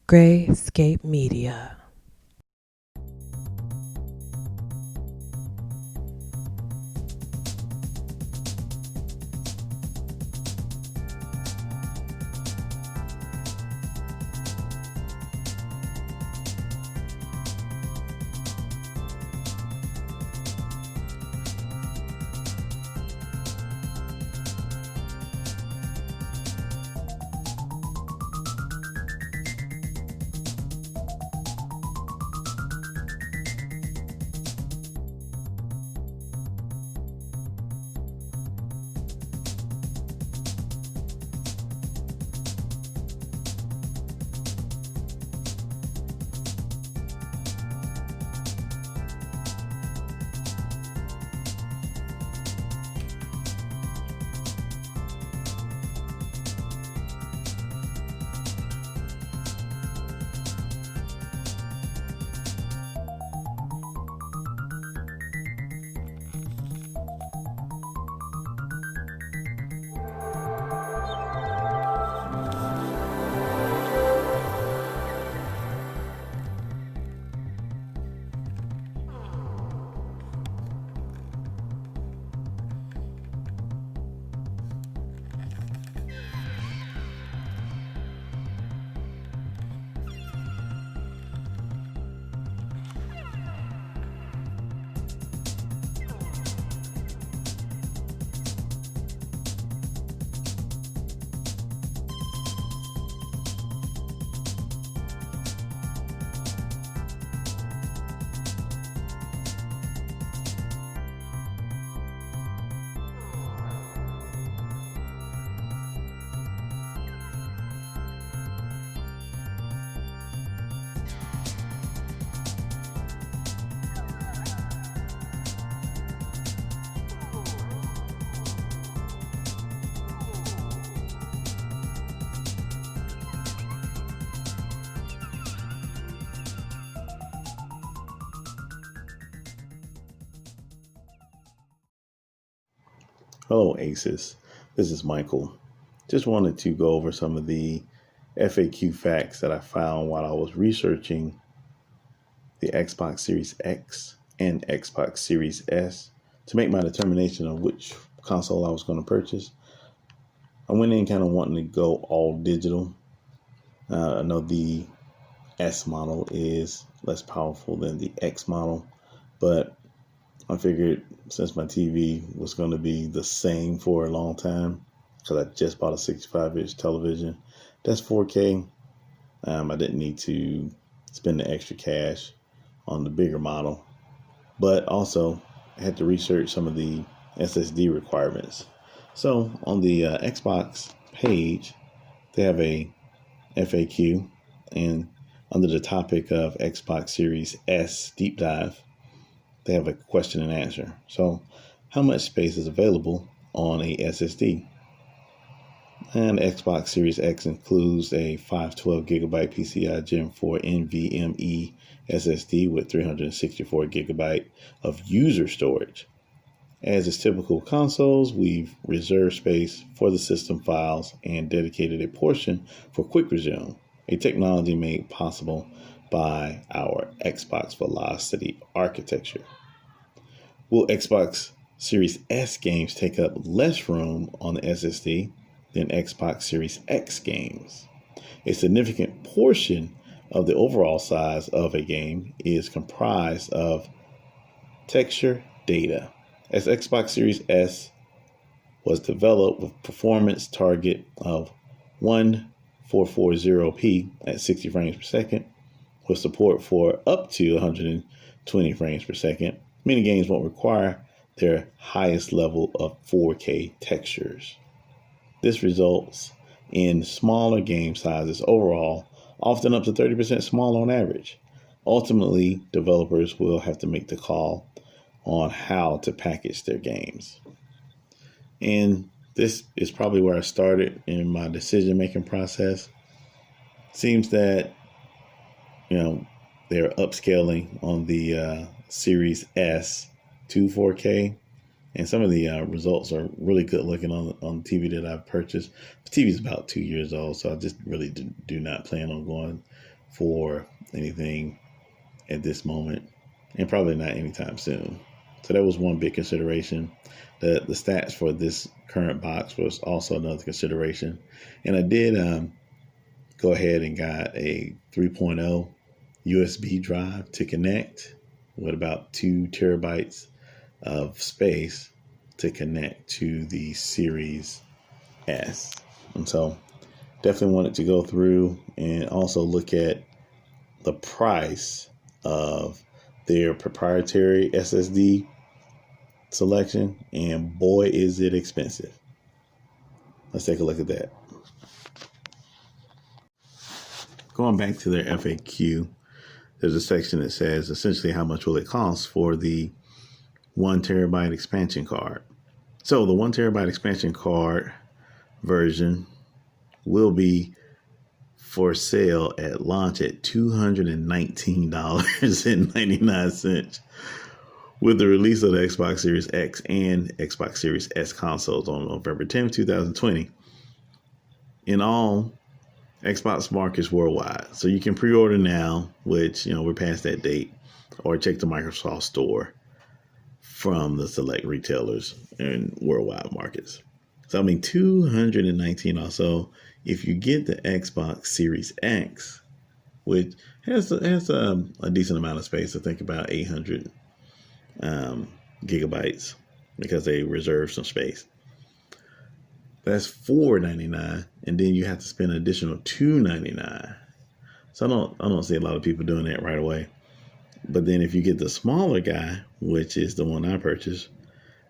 Grayscape Media. Hello, Aces. This is Michael. Just wanted to go over some of the FAQ facts that I found while I was researching the Xbox Series X and Xbox Series S to make my determination of which console I was going to purchase. I went in kind of wanting to go all digital. I know the S model is less powerful than the X model, but I figured since my TV was going to be the same for a long time, because I just bought a 65-inch television that's 4K, I didn't need to spend the extra cash on the bigger model. But also, I had to research some of the SSD requirements. So on the Xbox page, they have a FAQ, and under the topic of Xbox Series S Deep Dive, they have a question and answer. So, how much space is available on a SSD? And Xbox Series X includes a 512 gigabyte PCI Gen 4 NVMe SSD with 364 gigabyte of user storage. As is typical with consoles, we've reserved space for the system files and dedicated a portion for Quick Resume, a technology made possible by our Xbox Velocity architecture. Will Xbox Series S games take up less room on the SSD than Xbox Series X games? A significant portion of the overall size of a game is comprised of texture data. As Xbox Series S was developed with performance target of 1440p at 60 frames per second, with support for up to 120 frames per second, many games won't require their highest level of 4K textures. This results in smaller game sizes overall, often up to 30% smaller on average. Ultimately, developers will have to make the call on how to package their games. And this is probably where I started in my decision-making process. Seems that, they're upscaling on the Series S to 4K. And some of the results are really good looking on the TV that I've purchased. The TV is about 2 years old, so I just really do not plan on going for anything at this moment, and probably not anytime soon. So that was one big consideration. The stats for this current box was also another consideration. And I did go ahead and got a 3.0 USB drive to connect with about 2 terabytes of space to connect to the Series S. And so definitely wanted to go through and also look at the price of their proprietary SSD selection, and boy, is it expensive. Let's take a look at that. Going back to their FAQ, there's a section that says essentially how much will it cost for the 1 terabyte expansion card. So the 1 terabyte expansion card version will be for sale at launch at $219.99 with the release of the Xbox Series X and Xbox Series S consoles on November 10th, 2020. In all, Xbox markets worldwide. So you can pre-order now, which, we're past that date, or check the Microsoft Store from the select retailers in worldwide markets. So, $219 also. If you get the Xbox Series X, which has a decent amount of space, I think about 800 gigabytes, because they reserve some space. That's $499, and then you have to spend an additional $299. So I don't see a lot of people doing that right away. But then if you get the smaller guy, which is the one I purchased,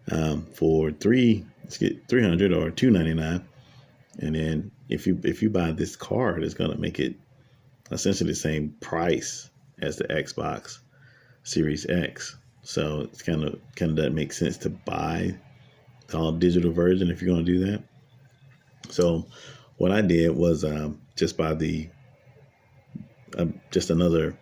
for $300 or $299, and then if you buy this card, it's gonna make it essentially the same price as the Xbox Series X. So it's kind of doesn't make sense to buy the all digital version if you're gonna do that. So what I did was just buy the just another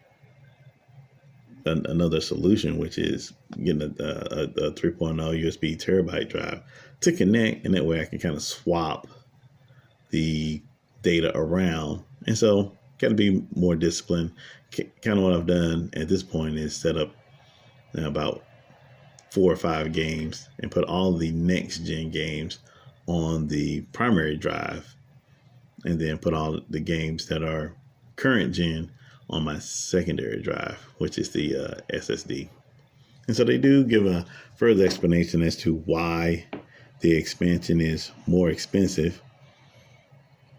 solution, which is getting a 3.0 USB terabyte drive to connect, and that way I can kind of swap the data around. And so got to be more disciplined. Kind of what I've done at this point is set up about 4 or 5 games and put all the next gen games on the primary drive, and then put all the games that are current gen on my secondary drive, which is the SSD. And so they do give a further explanation as to why the expansion is more expensive.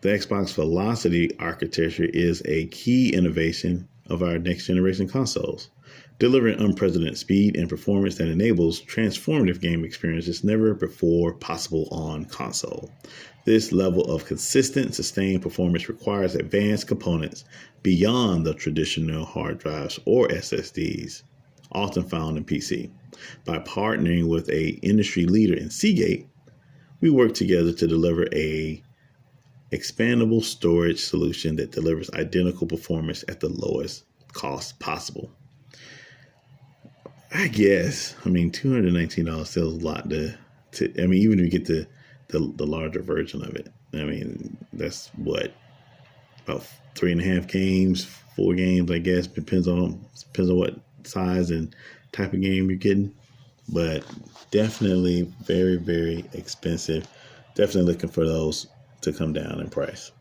The Xbox Velocity architecture is a key innovation of our next generation consoles, delivering unprecedented speed and performance that enables transformative game experiences never before possible on console. This level of consistent, sustained performance requires advanced components beyond the traditional hard drives or SSDs, often found in PC. By partnering with an industry leader in Seagate, we work together to deliver a expandable storage solution that delivers identical performance at the lowest cost possible. I guess, $219 still is a lot to even if you get the larger version of it. That's what, about 3.5 games, 4 games, I guess. Depends on what size and type of game you're getting. But definitely very, very expensive. Definitely looking for those to come down in price.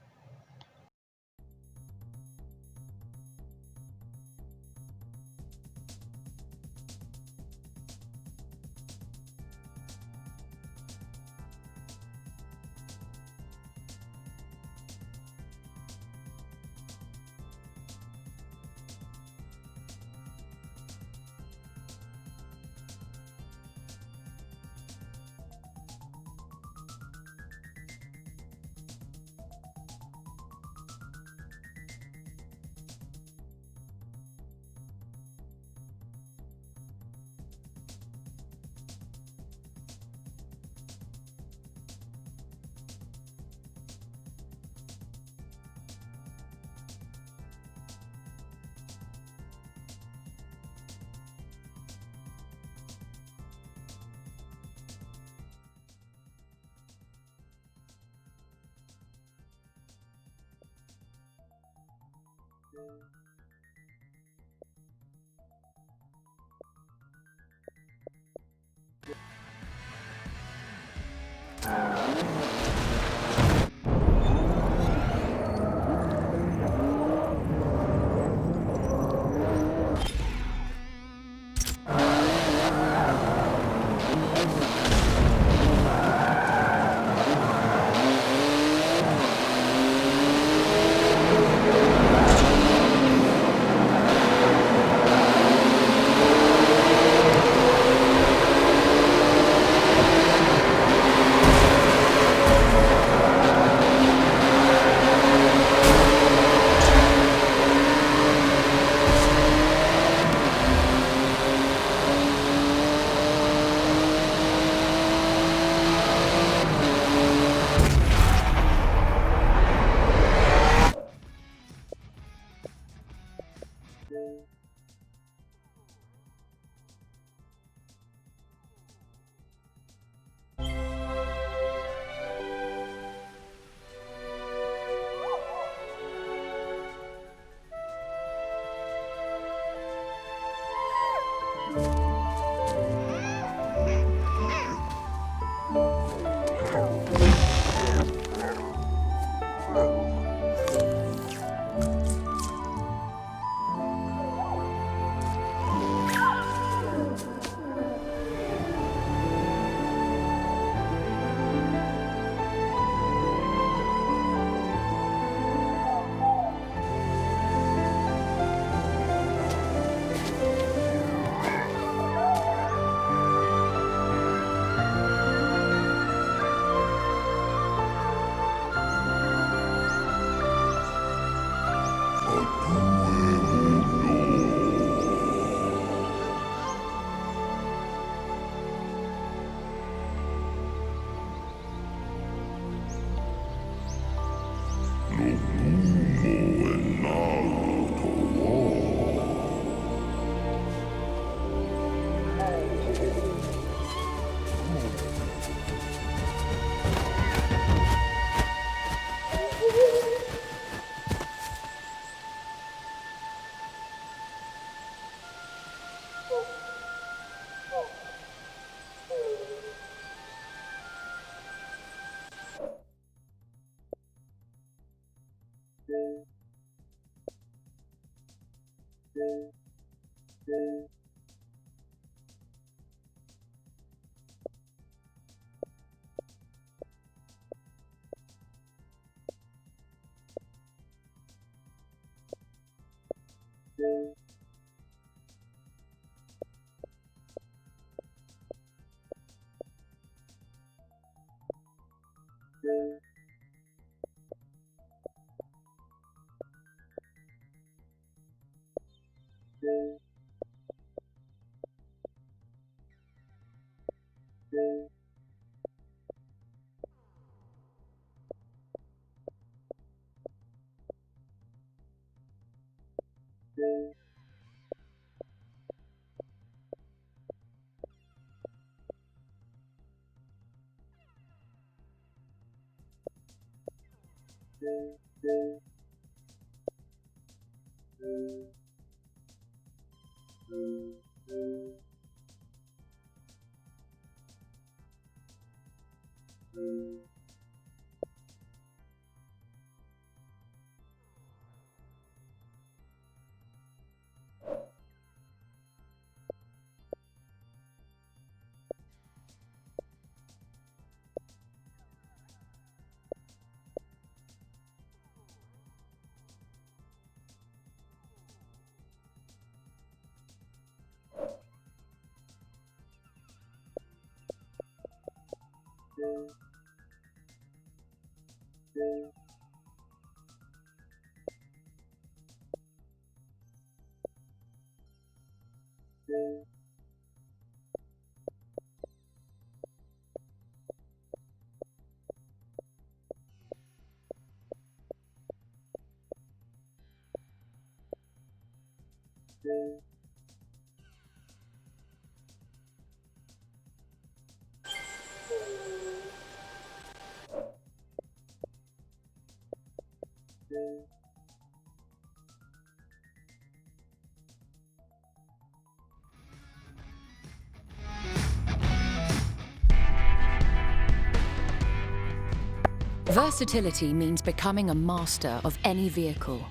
Versatility means becoming a master of any vehicle.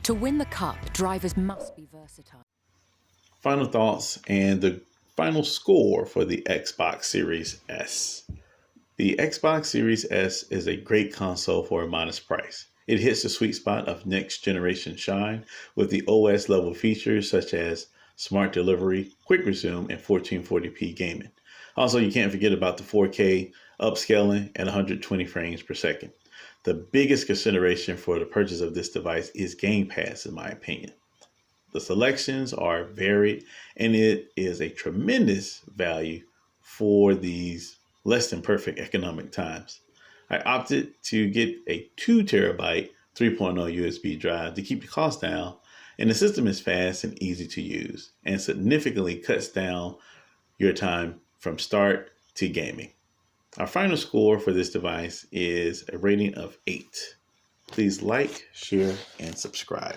To win the cup, drivers must be versatile. Final thoughts and the final score for the Xbox Series S. The Xbox Series S is a great console for a modest price. It hits the sweet spot of next generation shine with the OS level features such as smart delivery, quick resume, and 1440p gaming. Also, you can't forget about the 4K upscaling at 120 frames per second. The biggest consideration for the purchase of this device is Game Pass, in my opinion. The selections are varied, and it is a tremendous value for these less than perfect economic times. I opted to get a 2 terabyte 3.0 USB drive to keep the cost down, and the system is fast and easy to use and significantly cuts down your time from start to gaming. Our final score for this device is a rating of 8. Please like, share, and subscribe.